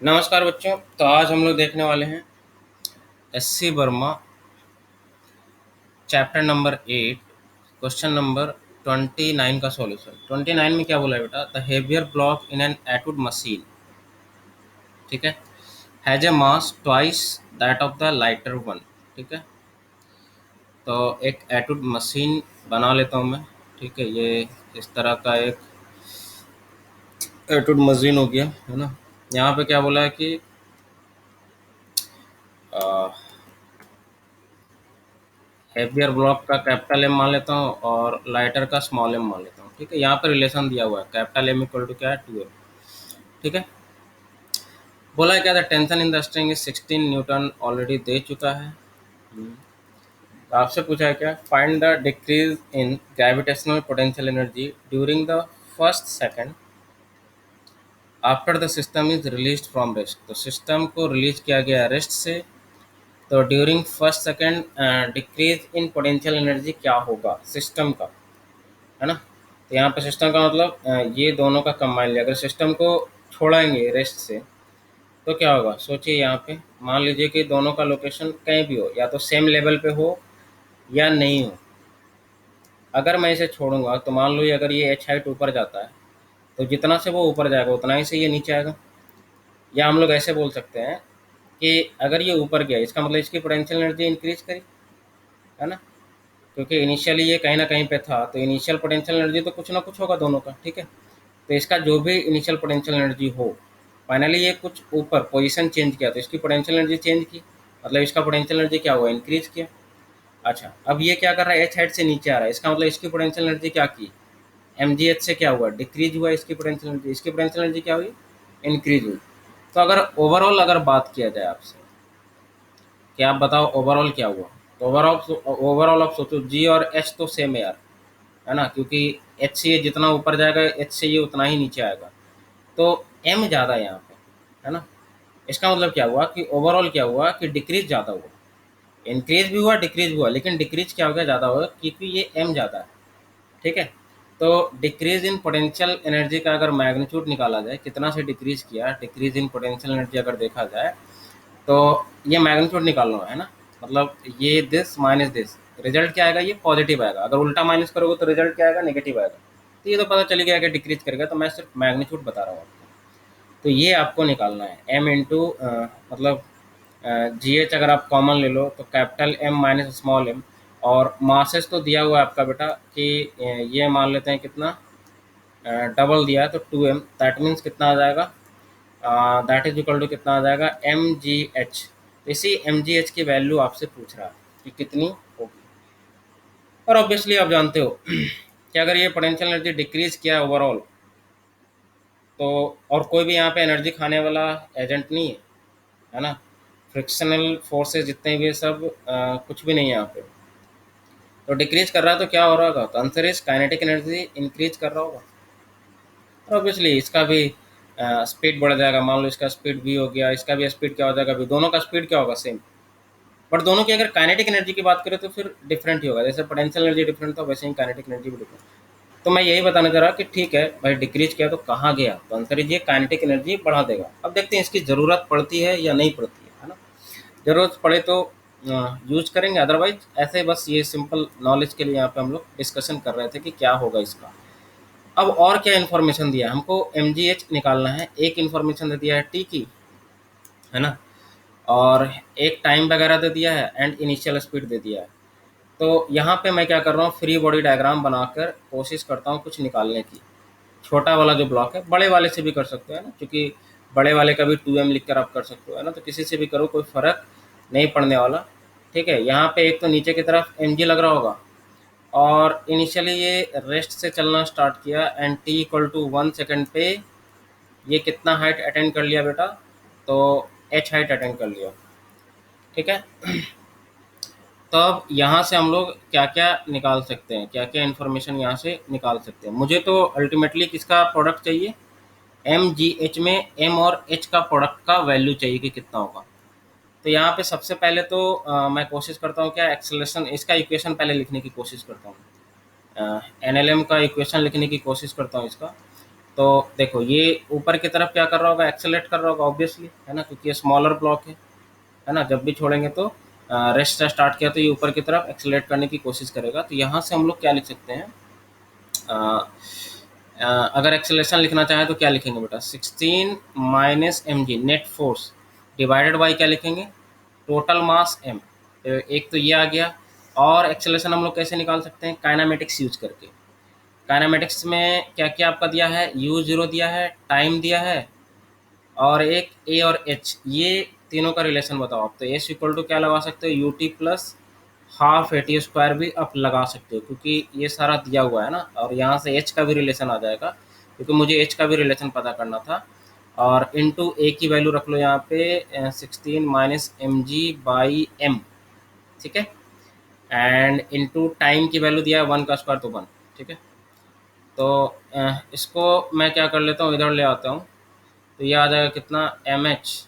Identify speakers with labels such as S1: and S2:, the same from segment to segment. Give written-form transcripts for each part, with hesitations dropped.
S1: नमस्कार बच्चों। तो आज हम लोग देखने वाले हैं SC Verma chapter number 8 question number 29 का सॉल्यूशन। 29 में क्या बोला है बेटा? The heavier block in an Atwood machine, ठीक है, has a mass twice that of the lighter one. ठीक है, तो एक एटुड मशीन बना लेता हूँ मैं। ठीक है, ये इस तरह का एक एटुड मशीन हो गया है ना। यहाँ पे क्या बोला है कि हेवियर ब्लॉक का कैपिटल एम मान लेता हूँ और लाइटर का स्मॉल एम मान लेता हूँ। ठीक है, यहाँ पर रिलेशन दिया हुआ है, कैपिटल एम इक्वल टू क्या है, 2 एम। ठीक है, बोला है क्या था, tension in the string is 16 newton, already दे चुका है। तो आपसे पूछा है क्या, find the decrease in gravitational potential energy during the first second after the system is release from rest. तो सिस्टम को रिलीज किया गया रेस्ट से, तो during first second decrease in potential energy क्या होगा सिस्टम का, है ना। तो यहाँ पे सिस्टम का मतलब ये दोनों का कंबाइन लिया। अगर सिस्टम को छोड़ाएंगे रेस्ट से तो क्या होगा, सोचिए। यहाँ पे मान लीजिए कि दोनों का लोकेशन कहीं भी हो, या तो सेम लेवल पे हो या नहीं हो। अगर मैं इसे छोड़ूंगा तो मान लो ये, अगर ये एच हाइट ऊपर जाता है तो जितना से वो ऊपर जाएगा उतना ही से ये नीचे आएगा। या हम लोग ऐसे बोल सकते हैं कि अगर ये ऊपर गया इसका मतलब इसकी पोटेंशियल एनर्जी इंक्रीज करी, है ना। क्योंकि इनिशियली ये कहीं ना कहीं पे था, तो इनिशियल पोटेंशियल एनर्जी तो कुछ ना कुछ होगा दोनों का। ठीक है, तो इसका जो भी इनिशियल पोटेंशियल एनर्जी हो, फाइनली ये कुछ ऊपर पोजीशन चेंज किया तो इसकी पोटेंशियल एनर्जी चेंज की, मतलब इसका पोटेंशियल एनर्जी क्या हुआ, इंक्रीज किया। अच्छा, अब ये क्या कर रहा है, एच हाइट से नीचे आ रहा है, इसका मतलब इसकी पोटेंशियल एनर्जी क्या की, एम जी एच से क्या हुआ, डिक्रीज हुआ इसकी पोटेंशियल एनर्जी। इसकी पोटेंशियल एनर्जी क्या हुई, इंक्रीज हुई। तो अगर ओवरऑल अगर बात किया जाए आपसे कि आप बताओ ओवरऑल क्या हुआ, तो ओवरऑल आप सोचो, जी और एच तो सेम है यार, है ना। क्योंकि एच से ये जितना ऊपर जाएगा एच से ये उतना ही नीचे आएगा, तो एम ज़्यादा है यहाँ पे, है ना। इसका मतलब क्या हुआ कि ओवरऑल क्या हुआ कि डिक्रीज ज़्यादा हुआ। इंक्रीज भी हुआ डिक्रीज भी हुआ, लेकिन डिक्रीज क्या हो गया, ज़्यादा हुआ, क्योंकि ये एम ज़्यादा है। ठीक है, तो डिक्रीज इन पोटेंशियल एनर्जी का अगर मैग्नीट्यूड निकाला जाए, कितना से डिक्रीज किया, डिक्रीज इन पोटेंशियल एनर्जी अगर देखा जाए, तो ये मैग्नीट्यूड निकालना है ना। मतलब ये दिस माइनस दिस, रिजल्ट क्या आएगा, ये पॉजिटिव आएगा। अगर उल्टा माइनस करोगे तो रिजल्ट क्या आएगा, नेगेटिव आएगा। तो ये तो पता चल गया कि डिक्रीज करेगा, तो मैं सिर्फ मैग्नीट्यूड बता रहा हूँ आपको। तो ये आपको निकालना है एम इंटू, मतलब जी एच अगर आप कॉमन ले लो तो capital M minus small m. और मासेस तो दिया हुआ है आपका बेटा कि ये मान लेते हैं कितना, डबल दिया है तो 2m, दैट मीन्स कितना आ जाएगा, दैट इज इक्वल टू कितना आ जाएगा, एम जी एच। तो इसी एम जी एच की वैल्यू आपसे पूछ रहा है कि कितनी होगी। और ऑब्वियसली आप जानते हो कि अगर ये पोटेंशियल एनर्जी डिक्रीज किया ओवरऑल, तो और कोई भी यहाँ पे एनर्जी खाने वाला एजेंट नहीं है ना। फ्रिक्शनल फोर्सेस जितने भी हैं, सब कुछ भी नहीं है यहाँ पे। तो डिक्रीज कर रहा है तो क्या हो रहा होगा, तो answer is kinetic energy increase कर रहा होगा। और ऑब्वियसली इसका भी स्पीड बढ़ जाएगा। मान लो इसका स्पीड भी हो गया, इसका भी स्पीड क्या हो जाएगा, भी दोनों का स्पीड क्या होगा, सेम। बट दोनों की अगर काइनेटिक एनर्जी की बात करें तो फिर डिफरेंट ही होगा। जैसे पोटेंशियल एनर्जी डिफरेंट था, वैसे ही काइनेटिक एनर्जी भी डिफरेंट। तो मैं यही बताना चाह रहा कि ठीक है भाई, डिक्रीज किया तो कहाँ गया, तो आंसर ये काइनेटिक एनर्जी बढ़ा देगा। अब देखते हैं इसकी ज़रूरत पड़ती है या नहीं पड़ती है ना। ज़रूरत पड़े तो यूज करेंगे, अदरवाइज ऐसे बस ये सिंपल नॉलेज के लिए यहाँ पे हम लोग डिस्कशन कर रहे थे कि क्या होगा इसका। अब और क्या इन्फॉर्मेशन दिया है हमको, एम जी एच निकालना है। एक इन्फॉर्मेशन दे दिया है टी की, है ना, और एक टाइम वगैरह दे दिया है एंड इनिशियल स्पीड दे दिया है। तो यहाँ पे मैं क्या कर रहा हूँ, फ्री बॉडी डायग्राम बनाकर कोशिश करता हूँ कुछ निकालने की। छोटा वाला जो ब्लॉक है, बड़े वाले से भी कर सकते हैं ना, क्योंकि बड़े वाले का भी 2m लिख कर आप कर सकते हो, है ना। तो किसी से भी करो, कोई फ़र्क नहीं पड़ने वाला। ठीक है, यहाँ पे एक तो नीचे की तरफ एम लग रहा होगा, और इनिशियली ये रेस्ट से चलना स्टार्ट किया and t equal to 1 second पे ये कितना हाइट अटेंड कर लिया बेटा, तो एच हाइट अटेंड कर लिया। ठीक है, तो अब यहाँ से हम लोग क्या क्या निकाल सकते हैं, क्या क्या इन्फॉर्मेशन यहाँ से निकाल सकते हैं। मुझे तो अल्टीमेटली किसका प्रोडक्ट चाहिए, एम जी एच में एम और एच का प्रोडक्ट का वैल्यू चाहिए कि कितना होगा। तो यहाँ पे सबसे पहले तो मैं कोशिश करता हूँ क्या, एक्सेलरेशन, इसका इक्वेशन पहले लिखने की कोशिश करता हूँ। एन एल एम का इक्वेशन लिखने की कोशिश करता हूँ इसका। तो देखो ये ऊपर की तरफ क्या कर रहा होगा, एक्सेलरेट कर रहा होगा ऑब्वियसली, है ना, क्योंकि ये स्मॉलर ब्लॉक है ना। जब भी छोड़ेंगे तो रेस्ट से स्टार्ट किया तो ये ऊपर की तरफ एक्सेलरेट करने की कोशिश करेगा। तो यहाँ से हम लोग क्या लिख सकते हैं, अ, अगर एक्सेलरेशन लिखना चाहें तो क्या लिखेंगे बेटा, 16 minus M g net force divided by क्या लिखेंगे, टोटल मास एम। तो एक तो ये आ गया। और एक्सेलरेशन हम लोग कैसे निकाल सकते हैं, काइनामेटिक्स यूज करके। काइनामेटिक्स में क्या क्या आपका दिया है, यू जीरो दिया है, टाइम दिया है, और एक ए और एच, ये तीनों का रिलेशन बताओ आप। तो एस इक्वल टू क्या लगा सकते हो, U T plus half A T square भी आप लगा सकते हो, क्योंकि ये सारा दिया हुआ है ना। और यहाँ से एच का भी रिलेशन आ जाएगा, क्योंकि मुझे एच का भी रिलेशन पता करना था। और इंटू ए की वैल्यू रख लो यहाँ पे 16 minus M G by M, ठीक है। एंड इंटू टाइम की वैल्यू दिया है 1 का स्क्वायर तो 1, ठीक है। तो इसको मैं क्या कर लेता हूँ, इधर ले आता हूँ। तो ये आ जाएगा कितना, एम एच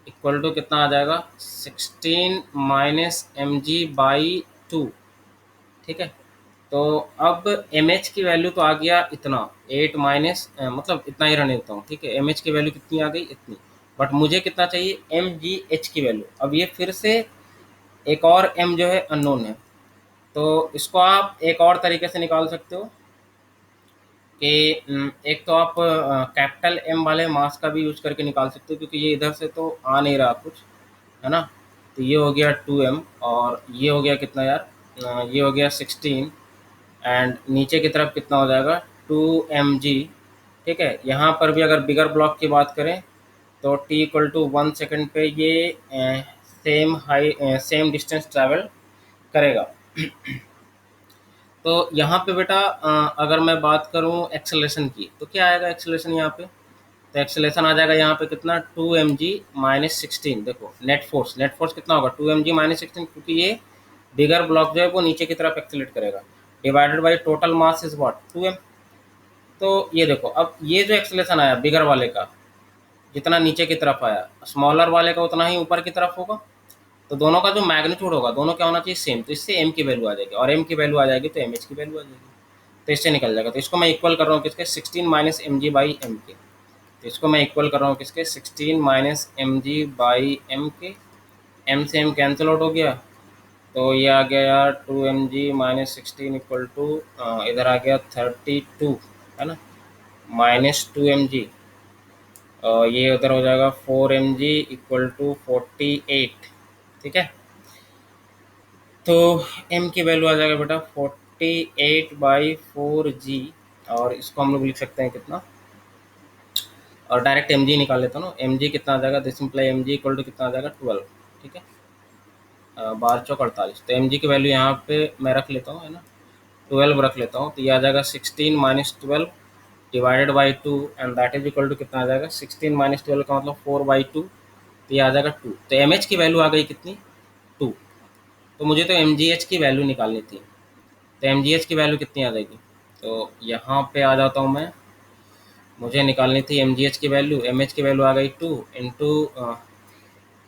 S1: इक्वल टू कितना आ जाएगा, 16 माइनस एम जी बाई 2, ठीक है। तो अब एम एच की वैल्यू तो आ गया इतना, 8 माइनस मतलब इतना ही रहने देता हूँ, ठीक है। एम एच की वैल्यू कितनी आ गई, इतनी। बट मुझे कितना चाहिए, एम जी एच की वैल्यू। अब ये फिर से एक और एम जो है अननोन है। तो इसको आप एक और तरीके से निकाल सकते हो कि एक तो आप कैपिटल एम वाले मास का भी यूज करके निकाल सकते हो, क्योंकि ये इधर से तो आ नहीं रहा कुछ, है ना। तो ये हो गया 2m, और ये हो गया कितना यार, ये हो गया 16, एंड नीचे की तरफ कितना हो जाएगा, 2mg, ठीक है। यहाँ पर भी अगर बिगर ब्लॉक की बात करें तो t इक्वल टू 1 सेकेंड पे ये सेम डिस्टेंस ट्रैवल करेगा। तो यहाँ पे बेटा अगर मैं बात करूँ एक्सेलरेशन की, तो क्या आएगा एक्सेलरेशन यहाँ पे, तो एक्सेलरेशन आ जाएगा यहाँ पे कितना, 2mg माइनस 16। देखो नेट फोर्स कितना होगा, 2mg माइनस 16, क्योंकि ये बिगर ब्लॉक जो है वो नीचे की तरफ एक्सेलरेट करेगा, divided by total mass is what, 2m। तो ये देखो, अब ये जो एक्सेलरेशन आया बिगर वाले का, जितना नीचे की तरफ आया, स्मॉलर वाले का उतना ही ऊपर की तरफ होगा। तो दोनों का जो मैग्नीट्यूड होगा, दोनों क्या होना चाहिए, सेम। तो इससे एम की वैल्यू आ जाएगी, और एम की वैल्यू आ जाएगी तो एम एच की वैल्यू आ जाएगी। तो इससे निकल जाएगा। तो इसको मैं इक्वल कर रहा हूँ किसके, 16 minus M G by M के। तो इसको मैं इक्वल कर रहा हूँ किसके, 16 minus M G by M के। एम से एम कैंसिल आउट हो गया, तो ये आ गया यार 2mg माइनस 16 इक्वल टू, इधर आ गया 32, है ना, माइनस 2mg, और ये उधर हो जाएगा 4mg इक्वल टू 48, ठीक है। तो m की वैल्यू आ जाएगा बेटा 48 बाई 4g, और इसको हम लोग लिख सकते हैं कितना, और डायरेक्ट एम जी निकाल लेता हूँ ना। एम जी कितना आ जाएगा, this imply M G equal to कितना आ जाएगा, 12, ठीक है। 12 चौक 48। तो एम जी की वैल्यू यहाँ पे मैं रख लेता हूँ, है ना, 12 रख लेता हूँ। तो ये आ जाएगा 16 minus 12 divided by 2, and that is equal to कितना आ जाएगा, 16 माइनस 12 का मतलब 4/2। तो ये आ जाएगा 2। तो एम एच की वैल्यू आ गई कितनी, 2। तो मुझे तो एम जी एच की वैल्यू निकालनी थी। तो एम जी एच की वैल्यू कितनी आ जाएगी, तो यहाँ पे आ जाता हूँ मैं। मुझे निकालनी थी एम जी एच की वैल्यू, एम एच की वैल्यू आ गई 2 इंटू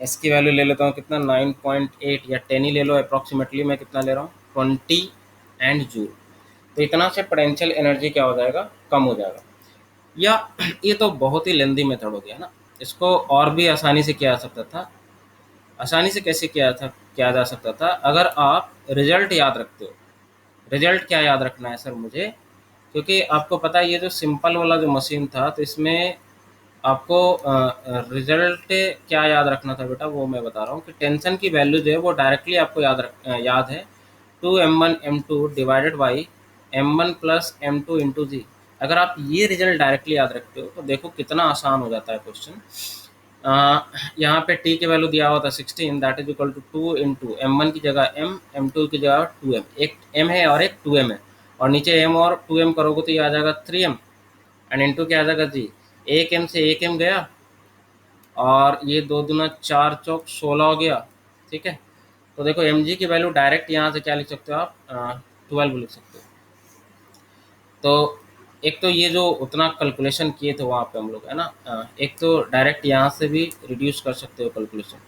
S1: एस की वैल्यू ले लेता हूँ कितना, 9.8 या 10 ही ले लो अप्रॉक्सीमेटली, मैं कितना ले रहा हूँ 20 एंड जूल। तो इतना से पोटेंशियल एनर्जी क्या हो जाएगा, कम हो जाएगा। या ये तो बहुत ही लेंदी मेथड हो गया ना, इसको और भी आसानी से किया जा सकता था। आसानी से कैसे किया जा सकता था, अगर आप रिजल्ट याद रखते हो। रिजल्ट क्या याद रखना है सर मुझे, क्योंकि आपको पता है ये जो सिंपल वाला जो मशीन था, तो इसमें आपको रिजल्ट क्या याद रखना था बेटा, वो मैं बता रहा हूँ कि टेंशन की वैल्यू जो है वो डायरेक्टली आपको याद है, 2m1m2 divided by m1 plus m2 into g. अगर आप ये रिजल्ट डायरेक्टली याद रखते हो तो देखो कितना आसान हो जाता है क्वेश्चन। यहाँ पे t की वैल्यू दिया हुआ था 16, that is equal to 2 into m1 की जगह m, m2 की जगह 2m, एक m है और एक 2m है, और नीचे m और 2m करोगे तो ये आ जाएगा 3m, एंड इंटू क्या आ जाएगा जी, एक एम से एक एम गया, और ये 2 दूना 4 चौक 16 हो गया, ठीक है। तो देखो एम जी की वैल्यू डायरेक्ट यहाँ से क्या लिख सकते हो आप, 12 लिख सकते हो। तो एक तो ये जो उतना कैलकुलेशन किए थे वहाँ पे हम लोग, है ना, एक तो डायरेक्ट यहाँ से भी रिड्यूस कर सकते हो कैलकुलेशन।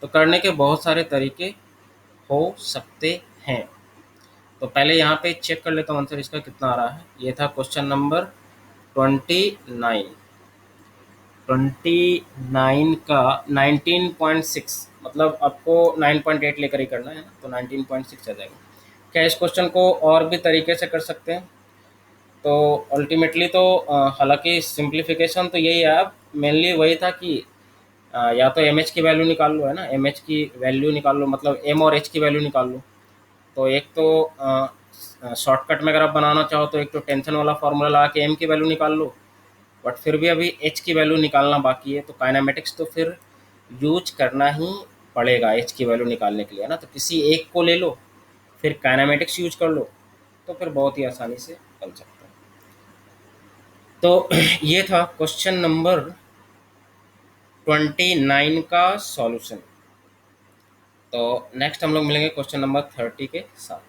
S1: तो करने के बहुत सारे तरीके हो सकते हैं। तो पहले यहाँ पे चेक कर लेता हूँ आंसर इसका कितना आ रहा है। ये था क्वेश्चन नंबर 29, 29 का 19.6, मतलब आपको 9.8 लेकर ही करना है ना, तो 19.6 आ जाएगा। क्या इस क्वेश्चन को और भी तरीके से कर सकते हैं? तो अल्टीमेटली तो हालांकि सिंप्लीफिकेशन तो यही है, अब मेनली वही था कि या तो एम एच की वैल्यू निकाल लो, है ना, एम एच की वैल्यू निकाल लो, मतलब एम और एच की वैल्यू निकाल लो। तो एक तो शॉर्टकट में अगर आप बनाना चाहो तो एक तो टेंशन वाला फार्मूला लगा के एम की वैल्यू निकाल लो, बट फिर भी अभी एच की वैल्यू निकालना बाकी है, तो काइनेमेटिक्स तो फिर यूज करना ही पड़ेगा एच की वैल्यू निकालने के लिए, है ना। तो किसी एक को ले लो, फिर काइनेमेटिक्स यूज कर लो, तो फिर बहुत ही आसानी से बन सकता है। तो ये था क्वेश्चन नंबर 29 का सॉल्यूशन। तो नेक्स्ट हम लोग मिलेंगे क्वेश्चन नंबर 30 के साथ।